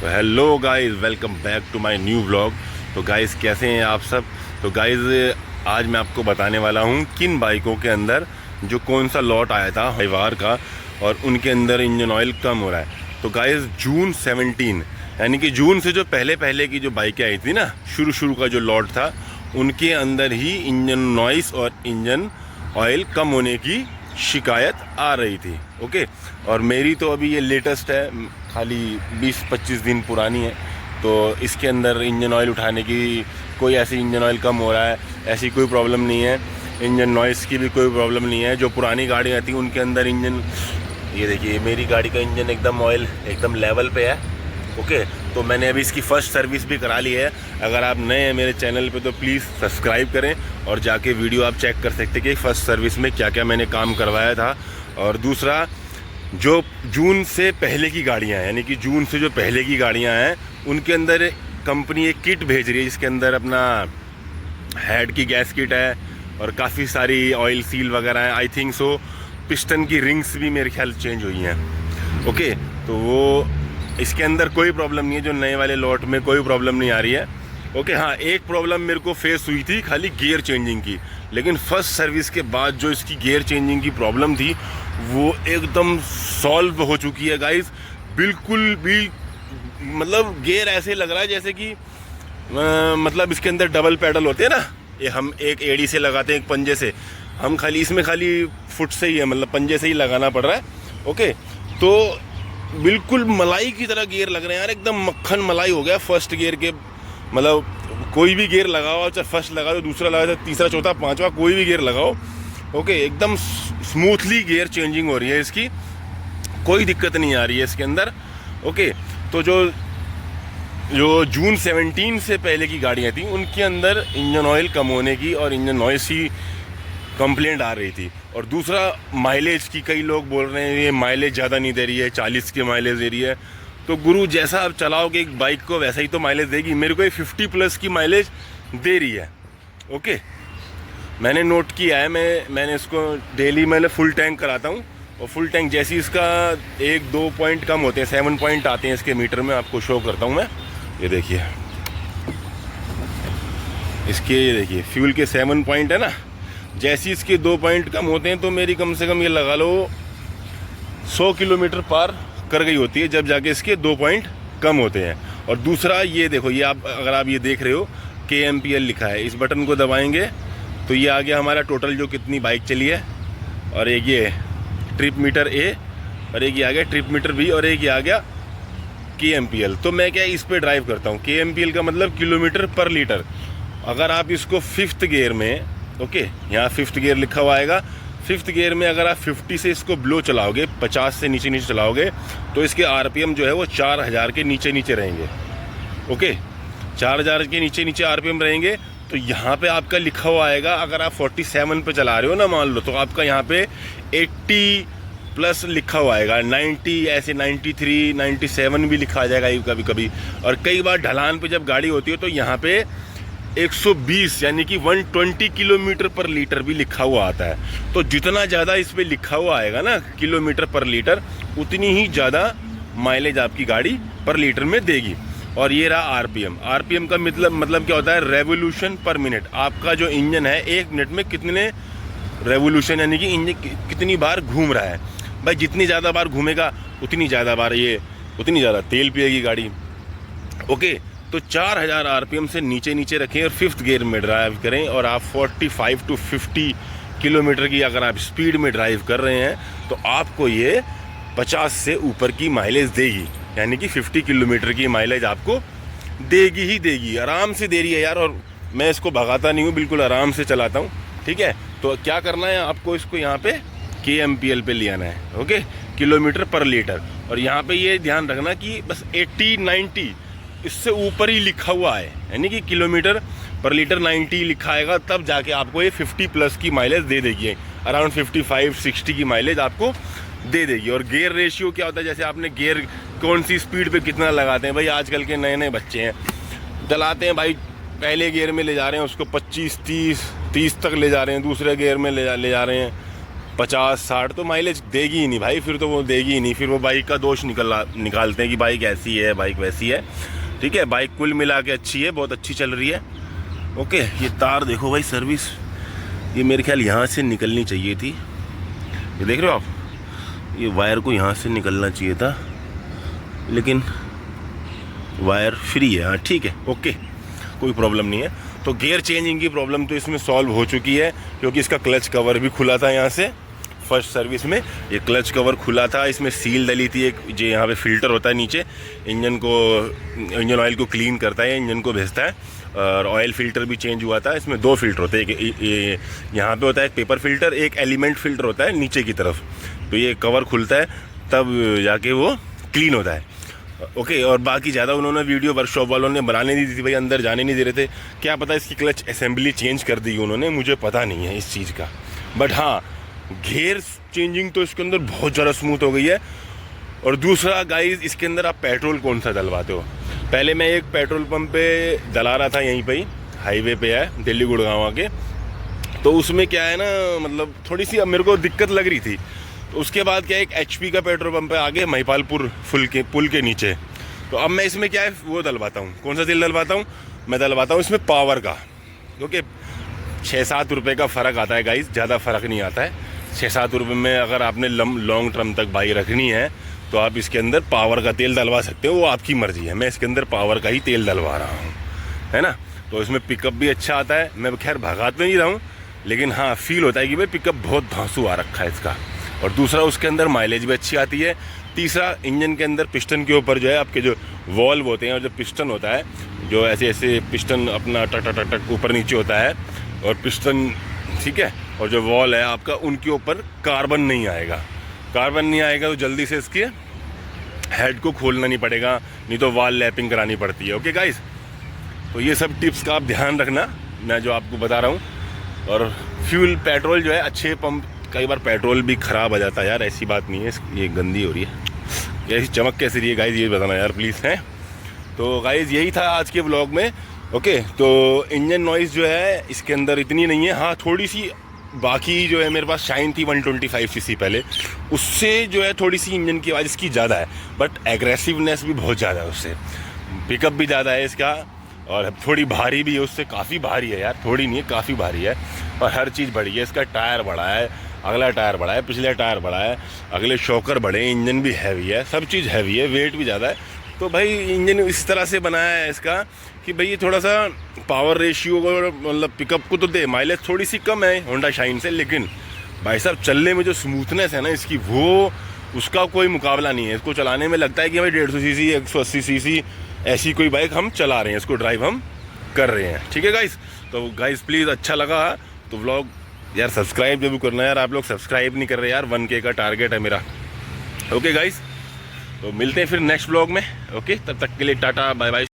तो hello guys, welcome back to my new vlog. तो guys कैसे हैं आप सब। तो गाइस आज मैं आपको बताने वाला हूं किन बाइकों के अंदर जो कौन सा लॉट आया था हाइवार का और उनके अंदर इंजन ऑयल कम हो रहा है। तो गाइस जून 17 यानी कि जून से जो पहले की जो बाइकें आई थी ना, शुरू का जो लॉट था, उनके अंदर ही इंजन नॉइस और इंजन ऑयल कम होने की शिकायत आ रही थी। ओके, और मेरी तो अभी ये लेटेस्ट है, खाली 20-25 दिन पुरानी है। तो इसके अंदर इंजन ऑयल उठाने की कोई ऐसी इंजन ऑयल कम हो रहा है, ऐसी कोई प्रॉब्लम नहीं है। इंजन नॉइस की भी कोई प्रॉब्लम नहीं है। जो पुरानी गाड़ियाँ थी उनके अंदर इंजन, ये देखिए मेरी गाड़ी का इंजन एकदम ऑयल एकदम लेवल पे है। ओके, तो मैंने अभी इसकी फ़र्स्ट सर्विस भी करा ली है। अगर आप नए हैं मेरे चैनल पे तो प्लीज़ सब्सक्राइब करें और जाके वीडियो आप चेक कर सकते हैं कि फ़र्स्ट सर्विस में क्या क्या मैंने काम करवाया था। और दूसरा, जो जून से पहले की गाड़ियां हैं, यानी कि जून से जो पहले की गाड़ियां हैं, उनके अंदर कंपनी एक किट भेज रही है जिसके अंदर अपना हेड की गैस किट है और काफ़ी सारी ऑयल सील वगैरह हैं। आई थिंक सो पिस्टन की रिंग्स भी मेरे ख्याल चेंज हुई हैं। ओके, तो वो इसके अंदर कोई प्रॉब्लम नहीं है। जो नए वाले लॉट में कोई प्रॉब्लम नहीं आ रही है। ओके, हाँ, एक प्रॉब्लम मेरे को फेस हुई थी खाली गियर चेंजिंग की, लेकिन फर्स्ट सर्विस के बाद जो इसकी गियर चेंजिंग की प्रॉब्लम थी वो एकदम सॉल्व हो चुकी है गाइस। बिल्कुल भी मतलब गियर ऐसे लग रहा है जैसे कि मतलब इसके अंदर डबल पैडल होते हैं ना, ये हम एक एड़ी से लगाते हैं एक पंजे से, हम खाली इसमें खाली फुट से ही है, मतलब पंजे से ही लगाना पड़ रहा है। ओके, तो बिल्कुल मलाई की तरह गियर लग रहे हैं यार, एकदम मक्खन मलाई हो गया फर्स्ट गियर के। मतलब कोई भी गियर लगाओ, चाहे फर्स्ट लगाओ, दूसरा लगाओ, तीसरा, चौथा, पांचवा, कोई भी गियर लगाओ, ओके, एकदम स्मूथली गियर चेंजिंग हो रही है इसकी, कोई दिक्कत नहीं आ रही है इसके अंदर। ओके, तो जो जून 17 से पहले की गाड़ियाँ थी उनके अंदर इंजन ऑयल कम होने की और इंजन नॉइस की कंप्लेंट आ रही थी। और दूसरा, माइलेज की, कई लोग बोल रहे हैं ये माइलेज ज़्यादा नहीं दे रही है, 40 की माइलेज दे रही है। तो गुरु, जैसा आप चलाओगे एक बाइक को वैसा ही तो माइलेज देगी। मेरे को ये 50+ की माइलेज दे रही है। ओके, मैंने नोट किया है, मैंने इसको डेली मैंने फुल टैंक कराता हूँ, और फुल टैंक जैसे इसका 1-2 पॉइंट कम होते हैं, 7 पॉइंट आते हैं इसके मीटर में, आपको शो करता हूँ मैं। ये देखिए इसके, ये देखिए फ्यूल के 7 पॉइंट है ना, जैसे इसके 2 पॉइंट कम होते हैं तो मेरी कम से कम ये लगा लो 100 किलोमीटर पार कर गई होती है, जब जाके इसके 2 पॉइंट कम होते हैं। और दूसरा, ये देखो, ये आप अगर आप ये देख रहे हो KMPL लिखा है, इस बटन को दबाएंगे तो ये आ गया हमारा टोटल जो कितनी बाइक चली है, और एक ये ट्रिप मीटर A, और एक ये आ गया ट्रिप मीटर B, और एक ये आ गया KMPL। तो मैं क्या इस पे ड्राइव करता हूँ, KMPL का मतलब किलोमीटर पर लीटर। अगर आप इसको 5th गियर में, ओके, यहाँ 5th गियर लिखा हुआ आएगा, 5th गियर में अगर आप 50 से इसको ब्लो चलाओगे, 50 से नीचे चलाओगे, तो इसके RPM जो है वो 4000 के नीचे रहेंगे। ओके, 4000 के नीचे RPM रहेंगे। तो यहाँ पे आपका लिखा हुआ आएगा, अगर आप 47 पे चला रहे हो ना मान लो, तो आपका यहाँ पे 80+ लिखा हुआ आएगा, 90, ऐसे 93, 97 भी लिखा आ जाएगा कभी कभी। और कई बार ढलान पे जब गाड़ी होती है तो यहाँ पे 120 यानी कि 120 किलोमीटर पर लीटर भी लिखा हुआ आता है। तो जितना ज़्यादा इस पर लिखा हुआ आएगा ना किलोमीटर पर लीटर, उतनी ही ज़्यादा माइलेज आपकी गाड़ी पर लीटर में देगी। और ये रहा RPM का मतलब क्या होता है, रेवोल्यूशन पर मिनट। आपका जो इंजन है 1 मिनट में कितने रेवोल्यूशन, यानी कि इंजन कितनी बार घूम रहा है। भाई जितनी ज़्यादा बार घूमेगा उतनी ज़्यादा तेल पिएगी गाड़ी। ओके, तो 4000 RPM से नीचे रखें और 5th गियर में ड्राइव करें, और आप 45 to 50 किलोमीटर की अगर आप स्पीड में ड्राइव कर रहे हैं तो आपको ये 50 से ऊपर की माइलेज देगी, यानी कि 50 किलोमीटर की माइलेज आपको देगी ही देगी। आराम से दे रही है यार, और मैं इसको भगाता नहीं हूँ, बिल्कुल आराम से चलाता हूँ। ठीक है, तो क्या करना है आपको, इसको यहाँ पे KMPL पे ले आना है। ओके, किलोमीटर पर लीटर, और यहाँ पे ये ध्यान रखना कि बस 80-90 इससे ऊपर ही लिखा हुआ है, यानी कि किलोमीटर पर लीटर 90 लिखा आएगा, तब जाके आपको ये 50+ की माइलेज दे देगी। अराउंड 55-60 की माइलेज आपको दे देगी। और गियर रेशियो क्या होता है, जैसे आपने गियर कौन सी स्पीड पे कितना लगाते हैं। भाई आजकल के नए बच्चे हैं, चलाते हैं भाई, पहले गियर में ले जा रहे हैं उसको 25-30 तक ले जा रहे हैं, दूसरे गियर में ले जा रहे हैं 50-60 तो माइलेज देगी ही नहीं भाई, फिर तो वो देगी ही नहीं, फिर वो बाइक का दोष निकालते हैं कि बाइक ऐसी है, बाइक वैसी है। ठीक है, बाइक कुल मिला के अच्छी है, बहुत अच्छी चल रही है। ओके, ये तार देखो भाई, सर्विस ये मेरे ख्याल यहाँ से निकलनी चाहिए थी, ये देख रहे हो आप, ये वायर को यहाँ से निकलना चाहिए था, लेकिन वायर फ्री है। हाँ ठीक है, ओके, कोई प्रॉब्लम नहीं है। तो गियर चेंजिंग की प्रॉब्लम तो इसमें सॉल्व हो चुकी है, क्योंकि इसका क्लच कवर भी खुला था यहाँ से। फर्स्ट सर्विस में ये क्लच कवर खुला था, इसमें सील डली थी एक, जो यहाँ पे फिल्टर होता है नीचे, इंजन ऑयल को क्लीन करता है, इंजन को भेजता है, और ऑयल फिल्टर भी चेंज हुआ था। इसमें 2 फिल्टर होते हैं, एक यहाँ पे होता है पेपर फिल्टर, एक एलिमेंट फिल्टर होता है नीचे की तरफ। तो ये कवर खुलता है तब जाके वो क्लीन होता है। ओके, और बाकी ज़्यादा उन्होंने वीडियो वर्कशॉप वालों ने बनाने नहीं दी थी भाई, अंदर जाने नहीं दे रहे थे। क्या पता इसकी क्लच असेंबली चेंज कर दी उन्होंने, मुझे पता नहीं है इस चीज़ का। बट हाँ, गियर चेंजिंग तो इसके अंदर बहुत ज़्यादा स्मूथ हो गई है। और दूसरा गाइस, इसके अंदर आप पेट्रोल कौन सा डलवाते हो? पहले मैं एक पेट्रोल पंप पे डला रहा था, यहीं पर ही हाईवे पे है, दिल्ली गुड़गांव आके। तो उसमें क्या है ना, मतलब थोड़ी सी अब मेरे को दिक्कत लग रही थी। तो उसके बाद क्या, एक HP का पेट्रोल पंप है आगे महिपालपुर पुल के नीचे। तो अब मैं इसमें क्या है वो डलवाता हूँ, कौन सा तेल डलवाता हूँ, मैं डलवाता हूँ इसमें पावर का, क्योंकि 6-7 रुपये का फ़र्क आता है गाइस, ज़्यादा फ़र्क नहीं आता है। 6-7 रुपये में अगर आपने लॉन्ग टर्म तक बाइक रखनी है तो आप इसके अंदर पावर का तेल डलवा सकते हो, वो आपकी मर्ज़ी है। मैं इसके अंदर पावर का ही तेल डलवा रहा हूँ, है ना। तो इसमें पिकअप भी अच्छा आता है। मैं खैर भगात में नहीं रहा हूँ, लेकिन हाँ फील होता है कि भाई पिकअप बहुत धांसू आ रखा है इसका। और दूसरा, उसके अंदर माइलेज भी अच्छी आती है। तीसरा, इंजन के अंदर पिस्टन के ऊपर जो है आपके जो वॉल्व होते हैं और जो पिस्टन होता है, जो ऐसे ऐसे पिस्टन अपना टक टक टक ऊपर नीचे होता है, और पिस्टन ठीक है, और जो वॉल है आपका, उनके ऊपर कार्बन नहीं आएगा। कार्बन नहीं आएगा तो जल्दी से इसके हेड को खोलना नहीं पड़ेगा, नहीं तो वॉल लैपिंग करानी पड़ती है। ओके गाइस, तो ये सब टिप्स का आप ध्यान रखना, मैं जो आपको बता रहा हूँ। और फ्यूल पेट्रोल जो है, अच्छे पंप, कई बार पेट्रोल भी ख़राब आ जाता है यार, ऐसी बात नहीं है। ये गंदी हो रही है, ऐसी चमक कैसी रही है गाइज़, ये बताना यार प्लीज़ है। तो गाइज़ यही था आज के व्लॉग में। ओके, तो इंजन नॉइज़ जो है इसके अंदर इतनी नहीं है। हाँ थोड़ी सी बाकी जो है, मेरे पास शाइन थी 125 cc पहले, उससे जो है थोड़ी सी इंजन की आवाज़ इसकी ज़्यादा है, बट एग्रेसिवनेस भी बहुत ज़्यादा है उससे, पिकअप भी ज़्यादा है इसका, और थोड़ी भारी भी है उससे, काफ़ी भारी है यार, थोड़ी नहीं है काफ़ी भारी है। और हर चीज़ बड़ी है, इसका टायर बड़ा है, अगला टायर बड़ा है, पिछला टायर बड़ा है, अगले शॉकर बड़े हैं, इंजन भी हैवी है, सब चीज़ हैवी है, वेट भी ज़्यादा है। तो भाई इंजन इस तरह से बनाया है इसका कि भाई ये थोड़ा सा पावर रेशियो को, मतलब पिकअप को तो दे, माइलेज थोड़ी सी कम है होंडा शाइन से, लेकिन भाई साहब चलने में जो स्मूथनेस है ना इसकी, वो उसका कोई मुकाबला नहीं है। इसको चलाने में लगता है कि भाई 150 cc 180 cc ऐसी कोई बाइक हम चला रहे हैं, इसको ड्राइव हम कर रहे हैं। ठीक है गाइस, तो गाइस प्लीज़ अच्छा लगा तो व्लॉग यार सब्सक्राइब जरूर करना यार, आप लोग सब्सक्राइब नहीं कर रहे यार, 1K का टारगेट है मेरा। ओके गाइस, तो मिलते हैं फिर नेक्स्ट व्लॉग में। ओके, तब तक के लिए टाटा बाय बाय,